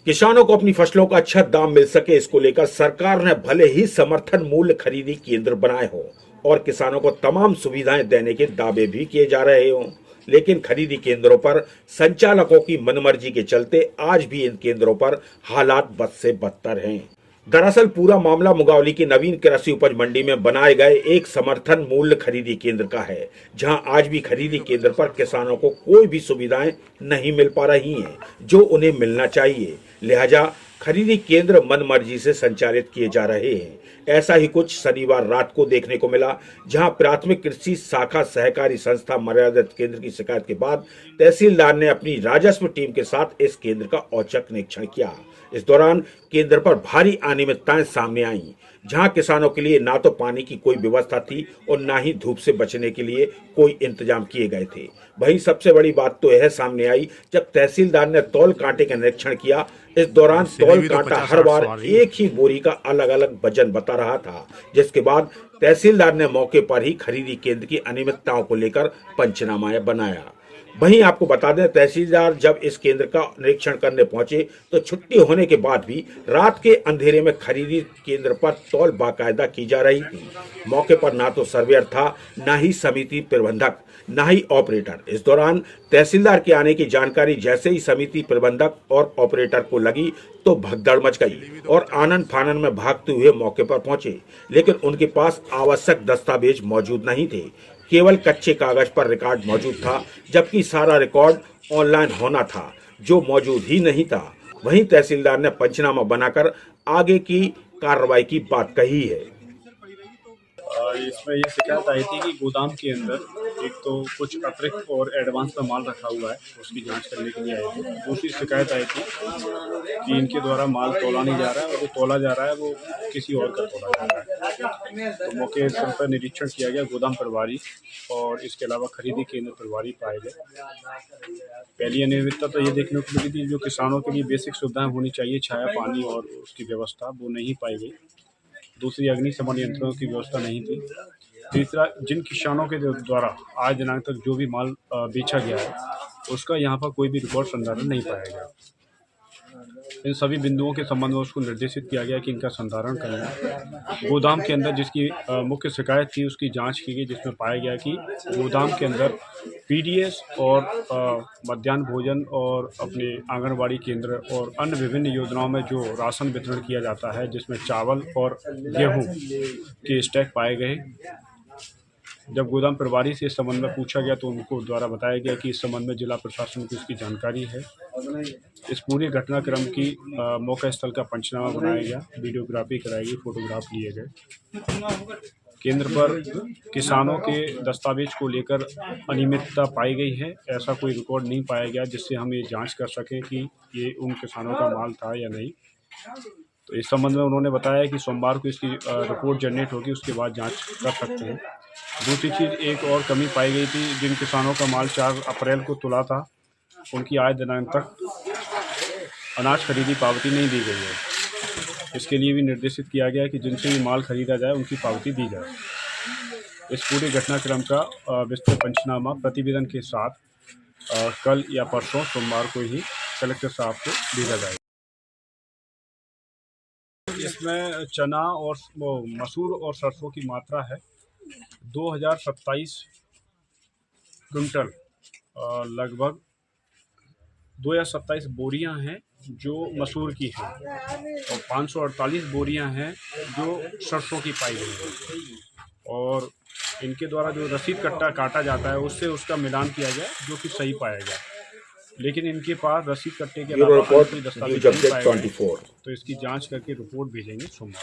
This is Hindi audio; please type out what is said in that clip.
किसानों को अपनी फसलों का अच्छा दाम मिल सके, इसको लेकर सरकार ने भले ही समर्थन मूल्य खरीदी केंद्र बनाए हो और किसानों को तमाम सुविधाएं देने के दावे भी किए जा रहे हों, लेकिन खरीदी केंद्रों पर संचालकों की मनमर्जी के चलते आज भी इन केंद्रों पर हालात बद से बदतर हैं। दरअसल पूरा मामला मुंगावली की नवीन कृषि उपज मंडी में बनाए गए एक समर्थन मूल्य खरीदी केंद्र का है, जहां आज भी खरीदी केंद्र पर किसानों को कोई भी सुविधाएं नहीं मिल पा रही हैं जो उन्हें मिलना चाहिए। लिहाजा खरीदी केंद्र मनमर्जी से संचालित किए जा रहे हैं। ऐसा ही कुछ शनिवार रात को देखने को मिला, जहां प्राथमिक कृषि शाखा सहकारी संस्था मर्यादित केंद्र की शिकायत के बाद तहसीलदार ने अपनी राजस्व टीम के साथ इस केंद्र का औचक निरीक्षण किया। इस दौरान केंद्र पर भारी अनियमितताएं सामने आईं, जहां किसानों के लिए ना तो पानी की कोई व्यवस्था थी और ना ही धूप से बचने के लिए कोई इंतजाम किए गए थे। वहीं सबसे बड़ी बात तो यह सामने आई जब तहसीलदार ने तौल कांटे का निरीक्षण किया। इस दौरान तौल कांटा हर बार एक ही बोरी का अलग अलग वजन बता रहा था, जिसके बाद तहसीलदार ने मौके पर ही खरीदी केंद्र की अनियमितताओं को लेकर पंचनामा बनाया। वहीं आपको बता दें, तहसीलदार जब इस केंद्र का निरीक्षण करने पहुंचे तो छुट्टी होने के बाद भी रात के अंधेरे में खरीदी केंद्र पर तौल बाकायदा की जा रही थी। मौके पर ना तो सर्वेयर था, ना ही समिति प्रबंधक, ना ही ऑपरेटर। इस दौरान तहसीलदार के आने की जानकारी जैसे ही समिति प्रबंधक और ऑपरेटर को लगी तो भगदड़ मच गई और आनन फानन में भागते हुए मौके पर पहुंचे, लेकिन उनके पास आवश्यक दस्तावेज मौजूद नहीं थे। केवल कच्चे कागज पर रिकॉर्ड मौजूद था, जबकि सारा रिकॉर्ड ऑनलाइन होना था, जो मौजूद ही नहीं था। वहीं तहसीलदार ने पंचनामा बनाकर आगे की कार्रवाई की बात कही है। इसमें ये शिकायत आई थी कि गोदाम के अंदर एक तो कुछ अतिरिक्त और एडवांस में माल रखा हुआ है, उसकी जांच करने के लिए आए थे। दूसरी शिकायत आई थी कि इनके द्वारा माल तोला नहीं जा रहा है और जो तोला जा रहा है वो किसी और का तोला जा रहा है। तो मौके पर निरीक्षण किया गया, गोदाम प्रभारी और इसके अलावा खरीदी केंद्र प्रभारी पाए गए। पहली अनियमितता तो ये देखने को मिली थी, जो किसानों के लिए बेसिक सुविधाएं होनी चाहिए, छाया, पानी और उसकी व्यवस्था, वो नहीं पाई गई। दूसरी, अग्निशमन यंत्रों की व्यवस्था नहीं थी। तीसरा, जिन किसानों के द्वारा आज दिनांक तक जो भी माल बेचा गया है उसका यहाँ पर कोई भी रिकॉर्ड संधारण नहीं पाया गया। इन सभी बिंदुओं के संबंध में उसको निर्देशित किया गया कि इनका संधारण करना। गोदाम के अंदर जिसकी मुख्य शिकायत थी उसकी जांच की गई, जिसमें पाया गया कि गोदाम के अंदर पीडीएस और मध्याह्न भोजन और अपने आंगनबाड़ी केंद्र और अन्य विभिन्न योजनाओं में जो राशन वितरण किया जाता है, जिसमें चावल और गेहूं के स्टैक पाए गए। जब गोदाम प्रभारी से इस संबंध में पूछा गया तो उनको द्वारा बताया गया कि इस संबंध में जिला प्रशासन को इसकी जानकारी है। इस पूरे घटनाक्रम की मौका स्थल का पंचनामा बनाया गया, वीडियोग्राफी कराई गई, फोटोग्राफ लिए गए। केंद्र पर किसानों के दस्तावेज को लेकर अनियमितता पाई गई है, ऐसा कोई रिकॉर्ड नहीं पाया गया जिससे हम ये जांच कर सकें कि ये उन किसानों का माल था या नहीं। तो इस संबंध में उन्होंने बताया कि सोमवार को इसकी रिपोर्ट जनरेट होगी, उसके बाद जांच कर सकते हैं। दूसरी चीज़, एक और कमी पाई गई थी, जिन किसानों का माल 4 अप्रैल को तुला था उनकी आज दिनांक तक अनाज खरीदी पावती नहीं दी गई है। इसके लिए भी निर्देशित किया गया कि जिनसे भी माल खरीदा जाए उनकी पावती दी जाए। इस पूरे घटनाक्रम का विस्तृत पंचनामा प्रतिवेदन के साथ कल या परसों सोमवार को ही कलेक्टर साहब को भेजा जाएगा। इसमें चना और मसूर और सरसों की मात्रा है 2027 क्विंटल, लगभग 2027 बोरियां हैं जो मसूर की हैं और 548 बोरियां हैं जो सरसों की पाई गई हैं। और इनके द्वारा जो रसीद कट्टा काटा जाता है उससे उसका मिलान किया गया, जो कि सही पाया गया। लेकिन इनके पास रसीद कट्टे के अलावा कोई दस्तावेज नहीं पाए गए, तो इसकी जांच करके रिपोर्ट भेजेंगे सोमवार।